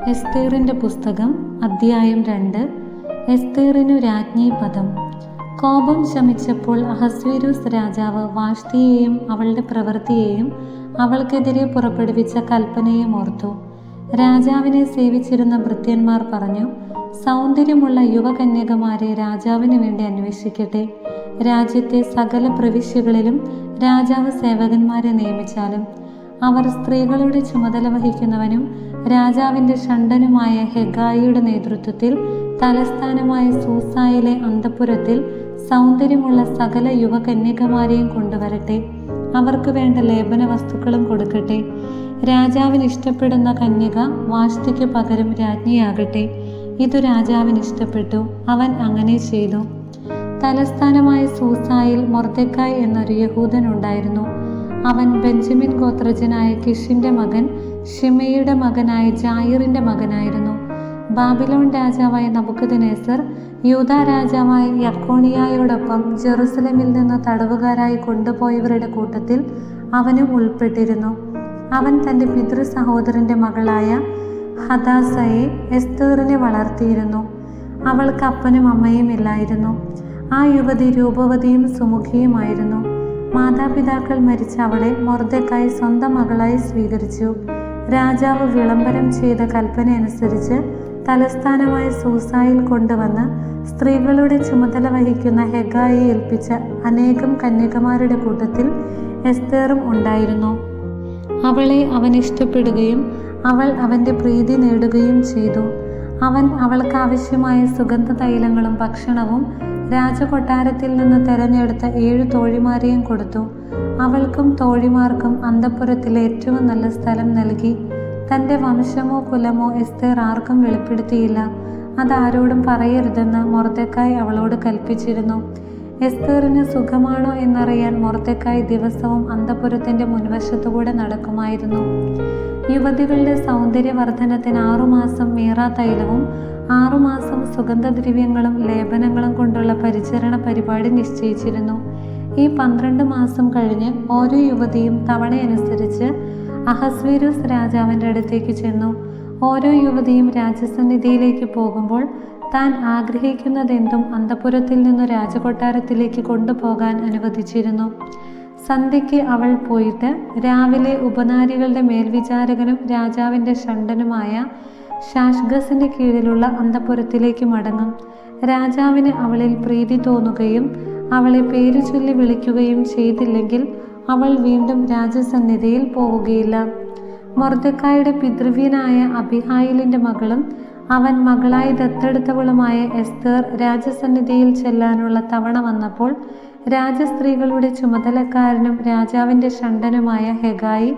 എസ്തേറിൻ്റെ പുസ്തകം അധ്യായം 2. എസ്തേറിനു രാജ്ഞി പദം. കോപം ശമിച്ചപ്പോൾ അഹസ്വേരോസ് രാജാവ് വാഷ്തിയെയും അവളുടെ പ്രവൃത്തിയെയും അവൾക്കെതിരെ പുറപ്പെടുവിച്ച കൽപ്പനയും ഓർത്തു. രാജാവിനെ സേവിച്ചിരുന്ന ഭൃത്യന്മാർ പറഞ്ഞു, സൗന്ദര്യമുള്ള യുവകന്യകമാരെ രാജാവിന് വേണ്ടി അന്വേഷിക്കട്ടെ. രാജ്യത്തെ സകല പ്രവിശ്യകളിലും രാജാവ് സേവകന്മാരെ നിയമിച്ചാലും അവർ സ്ത്രീകളുടെ ചുമതല വഹിക്കുന്നവനും രാജാവിൻ്റെ ഷണ്ഡനുമായ ഹെഗായിയുടെ നേതൃത്വത്തിൽ തലസ്ഥാനമായ സൂസായിലെ അന്തഃപുരത്തിൽ സൗന്ദര്യമുള്ള സകല യുവകന്യകമാരെയും കൊണ്ടുവരട്ടെ. അവർക്ക് വേണ്ട ലേപന വസ്തുക്കളും കൊടുക്കട്ടെ. രാജാവിന് ഇഷ്ടപ്പെടുന്ന കന്യക വാഷ്തിക്ക് പകരം രാജ്ഞിയാകട്ടെ. ഇതു രാജാവിന് ഇഷ്ടപ്പെട്ടു. അവൻ അങ്ങനെ ചെയ്തു. തലസ്ഥാനമായ സൂസായിൽ മൊർദെഖായ് എന്നൊരു യഹൂദൻ ഉണ്ടായിരുന്നു. അവൻ ബെഞ്ചമിൻ ഗോത്രജനായ കിഷിൻ്റെ മകൻ ഷിമെയിയുടെ മകനായ ജായിറിൻ്റെ മകനായിരുന്നു. ബാബിലോൺ രാജാവായ നബൂഖദ്നേസർ യൂദാ രാജാവായ യക്കോണിയായോടൊപ്പം ജെറുസലേമിൽ നിന്ന് തടവുകാരായി കൊണ്ടുപോയവരുടെ കൂട്ടത്തിൽ അവനും ഉൾപ്പെട്ടിരുന്നു. അവൻ തൻ്റെ പിതൃ സഹോദരൻ്റെ മകളായ ഹദാസയെ എസ്തേറിനെ വളർത്തിയിരുന്നു. അവൾക്ക് അപ്പനും അമ്മയും ഇല്ലായിരുന്നു. ആ യുവതി രൂപവതിയും സുമുഖിയുമായിരുന്നു. മാതാപിതാക്കൾ മരിച്ച അവളെ മൊർദെഖായ് സ്വന്തം മകളായി സ്വീകരിച്ചു. രാജാവ് വിളംബരം ചെയ്ത കൽപ്പനയനുസരിച്ച് തലസ്ഥാനമായ സൂസായിൽ കൊണ്ടുവന്ന് സ്ത്രീകളുടെ ചുമതല വഹിക്കുന്ന ഹെഗായിയെ ഏൽപ്പിച്ച അനേകം കന്യകമാരുടെ കൂട്ടത്തിൽ എസ്തേറും ഉണ്ടായിരുന്നു. അവളെ അവൻ ഇഷ്ടപ്പെടുകയും അവൾ അവൻ്റെ പ്രീതി നേടുകയും ചെയ്തു. അവൻ അവൾക്ക് ആവശ്യമായ സുഗന്ധ തൈലങ്ങളും ഭക്ഷണവും രാജകൊട്ടാരത്തിൽ നിന്ന് തെരഞ്ഞെടുത്ത 7 തോഴിമാരെയും കൊടുത്തു. അവൾക്കും തോഴിമാർക്കും അന്തഃപുരത്തിലെ ഏറ്റവും നല്ല സ്ഥലം നൽകി. തൻ്റെ വംശമോ കുലമോ എസ്തേർ ആർക്കും വെളിപ്പെടുത്തിയില്ല. അതാരോടും പറയരുതെന്ന് മൊർദെഖായ് അവളോട് കൽപ്പിച്ചിരുന്നു. എസ്തേറിന് സുഖമാണോ എന്നറിയാൻ മൊർദെഖായ് ദിവസവും അന്തഃപുരത്തിൻ്റെ മുൻവശത്തുകൂടെ നടക്കുമായിരുന്നു. യുവതികളുടെ സൗന്ദര്യവർദ്ധനത്തിന് 6 മാസം മീറാ തൈലവും 6 മാസം സുഗന്ധദ്രവ്യങ്ങളും ലേപനങ്ങളും കൊണ്ടുള്ള പരിചരണ പരിപാടി നിശ്ചയിച്ചിരുന്നു. ഈ 12 മാസം കഴിഞ്ഞ് ഓരോ യുവതിയും തവണയനുസരിച്ച് അഹസ്വേരോസ് രാജാവിൻ്റെ അടുത്തേക്ക് ചെന്നു. ഓരോ യുവതിയും രാജസന്നിധിയിലേക്ക് പോകുമ്പോൾ താൻ ആഗ്രഹിക്കുന്നതെന്തും അന്തഃപുരത്തിൽ നിന്നു രാജകൊട്ടാരത്തിലേക്ക് കൊണ്ടുപോകാൻ അനുവദിച്ചിരുന്നു. സന്ധ്യയ്ക്ക് അവൾ പോയിട്ട് രാവിലെ ഉപനാരികളുടെ മേൽവിചാരകനും രാജാവിൻ്റെ ഷണ്ഡനുമായ ഷാഷ്ഗസിൻ്റെ കീഴിലുള്ള അന്തഃപുരത്തിലേക്ക് മടങ്ങും. രാജാവിന് അവളിൽ പ്രീതി തോന്നുകയും അവളെ പേരു ചൊല്ലി വിളിക്കുകയും ചെയ്തില്ലെങ്കിൽ അവൾ വീണ്ടും രാജസന്നിധിയിൽ പോവുകയില്ല. മൊർദെഖായിയുടെ പിതൃവ്യനായ അബിഹായിലിൻ്റെ മകളും അവൻ മകളായി ദത്തെടുത്തവളുമായ എസ്തേർ രാജസന്നിധിയിൽ ചെല്ലാനുള്ള തവണ വന്നപ്പോൾ രാജസ്ത്രീകളുടെ ചുമതലക്കാരനും രാജാവിൻ്റെ ഷണ്ഡനുമായ ഹെഗായി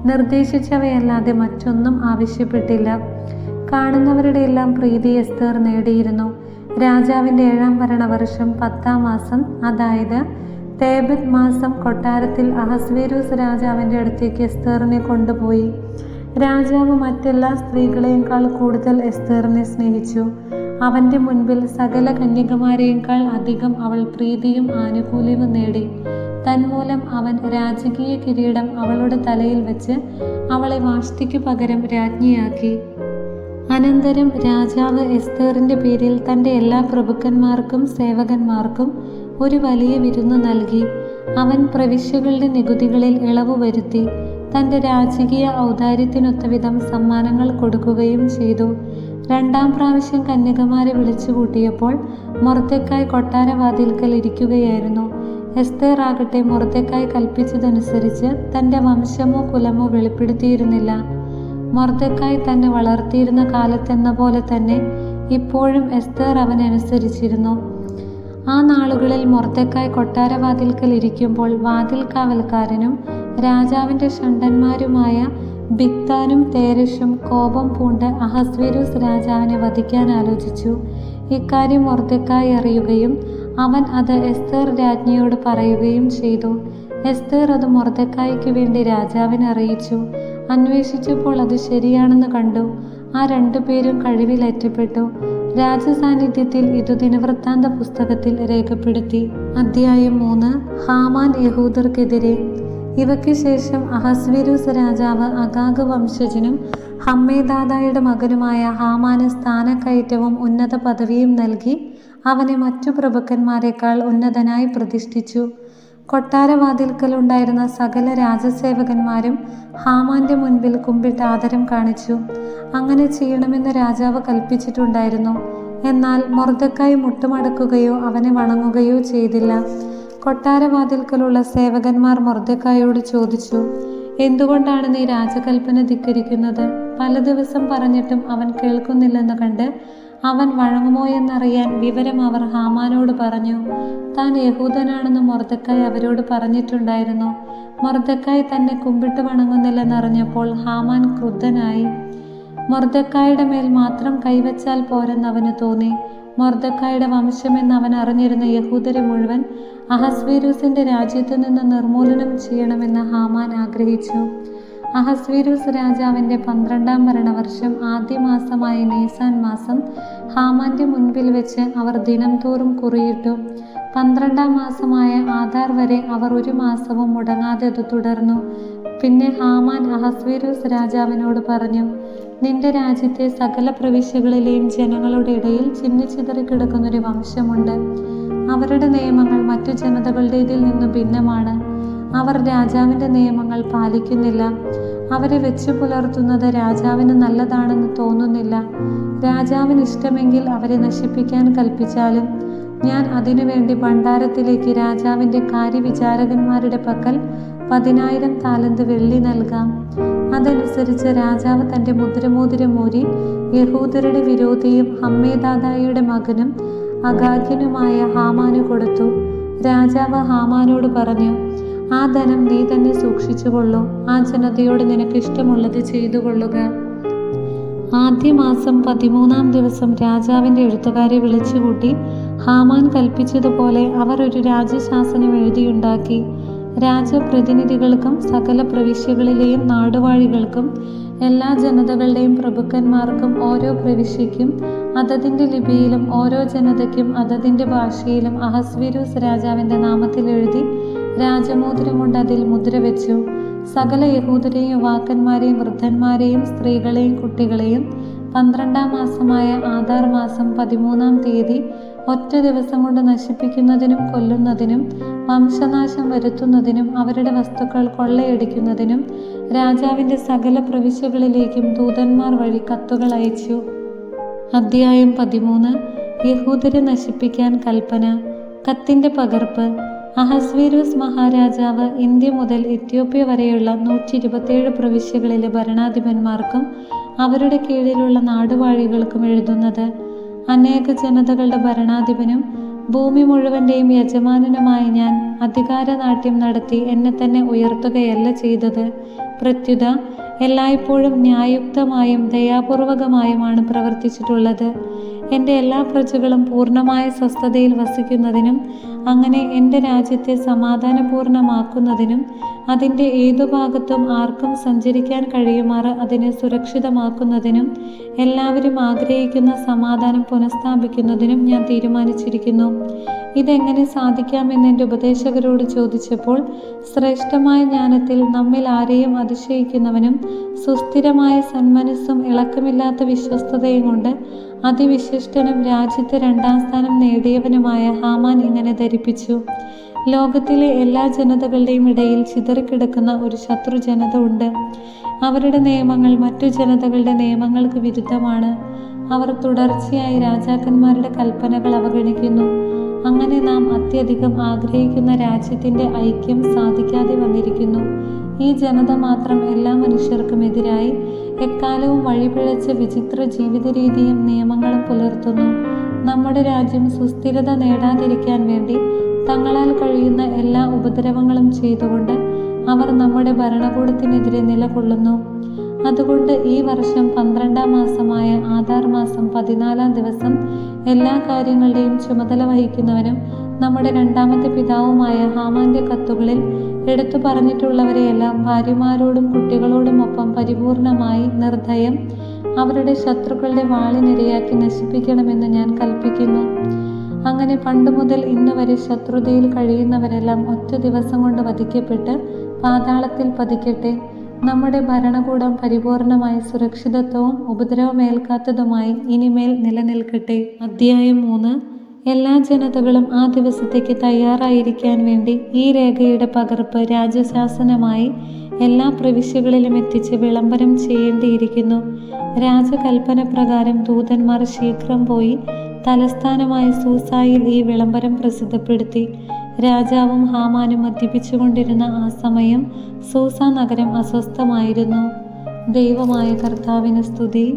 നിർദ്ദേശിച്ചവയല്ലാതെ മറ്റൊന്നും ആവശ്യപ്പെട്ടില്ല. കാണുന്നവരുടെ എല്ലാം പ്രീതി എസ്തേർ നേടിയിരുന്നു. രാജാവിൻ്റെ 7-ാം ഭരണവർഷം 10-ാം മാസം, അതായത് തേബത്ത് മാസം, കൊട്ടാരത്തിൽ അഹസ്വേരോസ് രാജാവിൻ്റെ അടുത്തേക്ക് എസ്തേറിനെ കൊണ്ടുപോയി. രാജാവ് മറ്റെല്ലാ സ്ത്രീകളെക്കാൾ കൂടുതൽ എസ്തേറിനെ സ്നേഹിച്ചു. അവൻ്റെ മുൻപിൽ സകല കന്യകമാരെക്കാൾ അധികം അവൾ പ്രീതിയും ആനുകൂല്യവും നേടി. തന്മൂലം അവൻ രാജകീയ കിരീടം അവളുടെ തലയിൽ വെച്ച് അവളെ വാഷ്തിക്ക് പകരം രാജ്ഞിയാക്കി. അനന്തരം രാജാവ് എസ്തേറിൻ്റെ പേരിൽ തൻ്റെ എല്ലാ പ്രഭുക്കന്മാർക്കും സേവകന്മാർക്കും ഒരു വലിയ വിരുന്ന് നൽകി. അവൻ പ്രവിശ്യകളുടെ നികുതികളിൽ ഇളവ് വരുത്തി. തൻ്റെ രാജകീയ ഔദാര്യത്തിനൊത്തവിധം സമ്മാനങ്ങൾ കൊടുക്കുകയും ചെയ്തു. 2-ാം പ്രാവശ്യം കന്യകമാരെ വിളിച്ചു കൂട്ടിയപ്പോൾ മൊർദെഖായ് കൊട്ടാരവാതിൽക്കൽ ഇരിക്കുകയായിരുന്നു. എസ്തേർ ആകട്ടെ മൊർദെഖായ് കൽപ്പിച്ചതനുസരിച്ച് തൻ്റെ വംശമോ കുലമോ വെളിപ്പെടുത്തിയിരുന്നില്ല. മൊർദെഖായ് തന്നെ വളർത്തിയിരുന്ന കാലത്തെന്ന പോലെ തന്നെ ഇപ്പോഴും എസ്തേർ അവനനുസരിച്ചിരുന്നു. ആ നാളുകളിൽ മൊർദെഖായ് കൊട്ടാരവാതിൽക്കൽ ഇരിക്കുമ്പോൾ വാതിൽ കാവൽക്കാരനും രാജാവിൻ്റെ ഷണ്ഡന്മാരുമായ ബിഗ്താനും തേരഷും കോപം പൂണ്ട് അഹസ്വേരോസ് രാജാവിനെ വധിക്കാൻ ആലോചിച്ചു. ഇക്കാര്യം മൊർദെഖായ് അറിയുകയും അവൻ അത് എസ്തേർ രാജ്ഞിയോട് പറയുകയും ചെയ്തു. എസ്തേർ അത് മൊർദെഖായ്ക്ക് വേണ്ടി രാജാവിനെ അറിയിച്ചു. അന്വേഷിച്ചപ്പോൾ അത് ശരിയാണെന്ന് കണ്ടു. ആ 2 പേരും കഴിവിലേറ്റപ്പെട്ടു. രാജസാന്നിധ്യത്തിൽ ഇതു ദിനവൃത്താന്ത പുസ്തകത്തിൽ രേഖപ്പെടുത്തി. അധ്യായം 3. ഹാമാൻ യഹൂദർക്കെതിരെ. ഇവയ്ക്ക് ശേഷം അഹസ്വേരോസ് രാജാവ് അഗാഗ് വംശജനും ഹമ്മേദാദയുടെ മകനുമായ ഹാമാന് സ്ഥാനക്കയറ്റവും ഉന്നത പദവിയും നൽകി അവനെ മറ്റു പ്രഭുക്കന്മാരെക്കാൾ ഉന്നതനായി പ്രതിഷ്ഠിച്ചു. കൊട്ടാരവാതിൽക്കലുണ്ടായിരുന്ന സകല രാജസേവകന്മാരും ഹാമാന്റെ മുൻപിൽ കുമ്പിട്ട് ആദരം കാണിച്ചു. അങ്ങനെ ചെയ്യണമെന്ന് രാജാവ് കൽപ്പിച്ചിട്ടുണ്ടായിരുന്നു. എന്നാൽ മൊർദെഖായി മുട്ടുമടക്കുകയോ അവനെ വണങ്ങുകയോ ചെയ്തില്ല. കൊട്ടാരവാതിൽക്കലുള്ള സേവകന്മാർ മൊർദെഖായിയോട് ചോദിച്ചു, എന്തുകൊണ്ടാണ് നീ രാജകൽപ്പന ധിക്കരിക്കുന്നത്? പല ദിവസം പറഞ്ഞിട്ടും അവൻ കേൾക്കുന്നില്ലെന്ന് കണ്ട് അവൻ വഴങ്ങുമോയെന്നറിയാൻ വിവരം അവർ ഹാമാനോട് പറഞ്ഞു. താൻ യഹൂദനാണെന്ന് മൊർദെഖായി അവരോട് പറഞ്ഞിട്ടുണ്ടായിരുന്നു. മൊർദെഖായി തന്നെ കുമ്പിട്ട് വണങ്ങുന്നില്ലെന്നറിഞ്ഞപ്പോൾ ഹാമാൻ ക്രുദ്ധനായി. മൊർദെഖായിയുടെ മേൽ മാത്രം കൈവച്ചാൽ പോരെന്നവന് തോന്നി. മൊർദെഖായിയുടെ വംശമെന്ന് അവൻ അറിഞ്ഞിരുന്ന യഹൂദരെ മുഴുവൻ അഹസ്വേരൂസിന്റെ രാജ്യത്തു നിന്ന് നിർമൂലനം ചെയ്യണമെന്ന് ഹാമാൻ ആഗ്രഹിച്ചു. അഹസ്വേരൂസ് രാജാവിന്റെ 12-ാം ഭരണവർഷം ആദ്യ മാസമായ നീസാൻ മാസം ഹാമാന്റെ മുൻപിൽ വെച്ച് അവർ ദിനം തോറും കുറിയിട്ടു. 12-ാം മാസമായ ആദാർ വരെ അവർ ഒരു മാസവും മുടങ്ങാതെ അത് തുടർന്നു. പിന്നെ ഹാമാൻ അഹസ്വേരൂസ് രാജാവിനോട് പറഞ്ഞു, നിന്റെ രാജ്യത്തെ സകല പ്രവിശ്യകളിലെയും ജനങ്ങളുടെ ഇടയിൽ ചിന്നിച്ചിതറിക്കിടക്കുന്നൊരു വംശമുണ്ട്. അവരുടെ നിയമങ്ങൾ മറ്റു ജനതകളുടേതിൽ നിന്ന് ഭിന്നമാണ്. അവർ രാജാവിൻ്റെ നിയമങ്ങൾ പാലിക്കുന്നില്ല. അവരെ വെച്ചു പുലർത്തുന്നത് രാജാവിന് നല്ലതാണെന്ന് തോന്നുന്നില്ല. രാജാവിന് ഇഷ്ടമെങ്കിൽ അവരെ നശിപ്പിക്കാൻ കൽപ്പിച്ചാലും ഞാൻ അതിനുവേണ്ടി ഭണ്ഡാരത്തിലേക്ക് രാജാവിൻ്റെ കാര്യവിചാരകന്മാരുടെ പക്കൽ 10,000 താലന്ത് വെള്ളി നൽകാം. അതനുസരിച്ച് രാജാവ് തൻ്റെ മുദ്രമോതിരം ഊരി യഹൂദരുടെ വിരോധിയും ഹമ്മേദാദായുടെ മകനും അഗാഗ്യനുമായ ഹാമാന് കൊടുത്തു. രാജാവ് ഹാമാനോട് പറഞ്ഞു, ആ ധനം നീ തന്നെ സൂക്ഷിച്ചുകൊള്ളൂ. ആ ജനതയോട് നിനക്ക് ഇഷ്ടമുള്ളത് ചെയ്തു കൊള്ളുക. ആദ്യ മാസം 13-ാം ദിവസം രാജാവിൻ്റെ എഴുത്തുകാരെ വിളിച്ചുകൂട്ടി ഹാമാൻ കൽപ്പിച്ചതുപോലെ അവർ ഒരു രാജശാസനം എഴുതിയുണ്ടാക്കി. രാജപ്രതിനിധികൾക്കും സകല പ്രവിശ്യകളിലെയും നാടുവാഴികൾക്കും എല്ലാ ജനതകളുടെയും പ്രഭുക്കന്മാർക്കും ഓരോ പ്രവിശ്യയ്ക്കും അതതിൻ്റെ ലിപിയിലും ഓരോ ജനതയ്ക്കും അതതിൻ്റെ ഭാഷയിലും അഹസ്വേരൂസ് രാജാവിൻ്റെ നാമത്തിൽ എഴുതി രാജമോതിരം കൊണ്ട് അതിൽ മുദ്ര വെച്ചു. സകല യഹൂദരെയും യുവാക്കന്മാരെയും വൃദ്ധന്മാരെയും സ്ത്രീകളെയും കുട്ടികളെയും 12-ാം മാസമായ ആദാർ മാസം 13-ാം തീയതി ഒറ്റ ദിവസം കൊണ്ട് നശിപ്പിക്കുന്നതിനും കൊല്ലുന്നതിനും വംശനാശം വരുത്തുന്നതിനും അവരുടെ വസ്തുക്കൾ കൊള്ളയടിക്കുന്നതിനും രാജാവിൻ്റെ സകല പ്രവിശ്യകളിലേക്കും ദൂതന്മാർ വഴി കത്തുകൾ അയച്ചു. അധ്യായം 13. യഹൂദരെ നശിപ്പിക്കാൻ കൽപ്പന. കത്തിൻ്റെ പകർപ്പ്. അഹസ്വേരൂസ് മഹാരാജാവ് ഇന്ത്യ മുതൽ എത്യോപ്യ വരെയുള്ള 127 പ്രവിശ്യകളിലെ ഭരണാധിപന്മാർക്കും അവരുടെ കീഴിലുള്ള നാടുവാഴികൾക്കും എഴുതുന്നത്. അനേക ജനതകളുടെ ഭരണാധിപനും ഭൂമി മുഴുവൻ്റെയും യജമാനനുമായ ഞാൻ അധികാരനാട്യം നടത്തി എന്നെ തന്നെ ഉയർത്തുകയല്ല ചെയ്തത്. പ്രത്യുത എല്ലായ്പ്പോഴും ന്യായയുക്തമായും ദയാപൂർവകമായുമാണ് പ്രവർത്തിച്ചിട്ടുള്ളത്. എൻ്റെ എല്ലാ പ്രജകളും പൂർണ്ണമായ സ്വസ്ഥതയിൽ വസിക്കുന്നതിനും അങ്ങനെ എൻ്റെ രാജ്യത്തെ സമാധാനപൂർണ്ണമാക്കുന്നതിനും അതിൻ്റെ ഏതു ഭാഗത്തും ആർക്കും സഞ്ചരിക്കാൻ കഴിയുമാറ് അതിനെ സുരക്ഷിതമാക്കുന്നതിനും എല്ലാവരും ആഗ്രഹിക്കുന്ന സമാധാനം പുനഃസ്ഥാപിക്കുന്നതിനും ഞാൻ തീരുമാനിച്ചിരിക്കുന്നു. ഇതെങ്ങനെ സാധിക്കാമെന്ന് എൻ്റെ ഉപദേശകരോട് ചോദിച്ചപ്പോൾ, ശ്രേഷ്ഠമായ ജ്ഞാനത്തിൽ നമ്മിൽ ആരെയും അതിശയിക്കുന്നവനും സുസ്ഥിരമായ സന്മനസ്സും ഇളക്കമില്ലാത്ത വിശ്വസ്തതയും കൊണ്ട് അതിവിശിഷ്ടനും രാജ്യത്ത് 2-ാം സ്ഥാനം നേടിയവനുമായ ഹാമാൻ ഇങ്ങനെ ധരിപ്പിച്ചു: ലോകത്തിലെ എല്ലാ ജനതകളുടെയും ഇടയിൽ ചിതറിക്കിടക്കുന്ന ഒരു ശത്രു ജനത ഉണ്ട്. അവരുടെ നിയമങ്ങൾ മറ്റു ജനതകളുടെ നിയമങ്ങൾക്ക് വിരുദ്ധമാണ്. അവർ തുടർച്ചയായി രാജാക്കന്മാരുടെ കൽപ്പനകൾ അവഗണിക്കുന്നു. അങ്ങനെ നാം അത്യധികം ആഗ്രഹിക്കുന്ന രാജ്യത്തിൻ്റെ ഐക്യം സാധിക്കാതെ വന്നിരിക്കുന്നു. ഈ ജനത മാത്രം എല്ലാ മനുഷ്യർക്കും എതിരായി എക്കാലവും വഴിപിഴച്ച വിചിത്ര ജീവിത രീതിയും നിയമങ്ങളും പുലർത്തുന്നു. നമ്മുടെ രാജ്യം സുസ്ഥിരത നേടാതിരിക്കാൻ വേണ്ടി തങ്ങളാൽ കഴിയുന്ന എല്ലാ ഉപദ്രവങ്ങളും ചെയ്തുകൊണ്ട് അവർ നമ്മുടെ ഭരണകൂടത്തിനെതിരെ നിലകൊള്ളുന്നു. അതുകൊണ്ട് ഈ വർഷം 12-ാം മാസമായ ആദാർ മാസം 14-ാം ദിവസം എല്ലാ കാര്യങ്ങളുടെയും ചുമതല വഹിക്കുന്നവനും നമ്മുടെ 2ാമത്തെ പിതാവുമായ ഹാമാന്റെ കത്തുകളിൽ എടുത്തു പറഞ്ഞിട്ടുള്ളവരെയെല്ലാം ഭാര്യമാരോടും കുട്ടികളോടുമൊപ്പം പരിപൂർണമായി നിർദ്ദയം അവരുടെ ശത്രുക്കളുടെ വാളിനിരയാക്കി നശിപ്പിക്കണമെന്ന് ഞാൻ കൽപ്പിക്കുന്നു. അങ്ങനെ പണ്ടു മുതൽ ഇന്നു വരെ ശത്രുതയിൽ കഴിയുന്നവരെല്ലാം ഒറ്റ ദിവസം കൊണ്ട് വധിക്കപ്പെട്ട് പാതാളത്തിൽ പതിക്കട്ടെ. നമ്മുടെ ഭരണകൂടം പരിപൂർണമായി സുരക്ഷിതത്വവും ഉപദ്രവമേൽക്കാത്തതുമായി ഇനിമേൽ നിലനിൽക്കട്ടെ. അധ്യായം 3. എല്ലാ ജനതകളും ആ ദിവസത്തേക്ക് തയ്യാറായിരിക്കാൻ വേണ്ടി ഈ രേഖയുടെ പകർപ്പ് രാജശാസനമായി എല്ലാ പ്രവിശ്യകളിലും എത്തിച്ച് വിളംബരം ചെയ്യേണ്ടിയിരിക്കുന്നു. രാജകൽപ്പന പ്രകാരം ദൂതന്മാർ ശീഘ്രം പോയി തലസ്ഥാനമായ സൂസായിൽ ഈ വിളംബരം പ്രസിദ്ധപ്പെടുത്തി. രാജാവും ഹാമാനും മദ്യപിച്ചുകൊണ്ടിരുന്ന ആ സമയം സൂസ നഗരം അസ്വസ്ഥമായിരുന്നു. ദൈവമായ കർത്താവിന് സ്തുതി.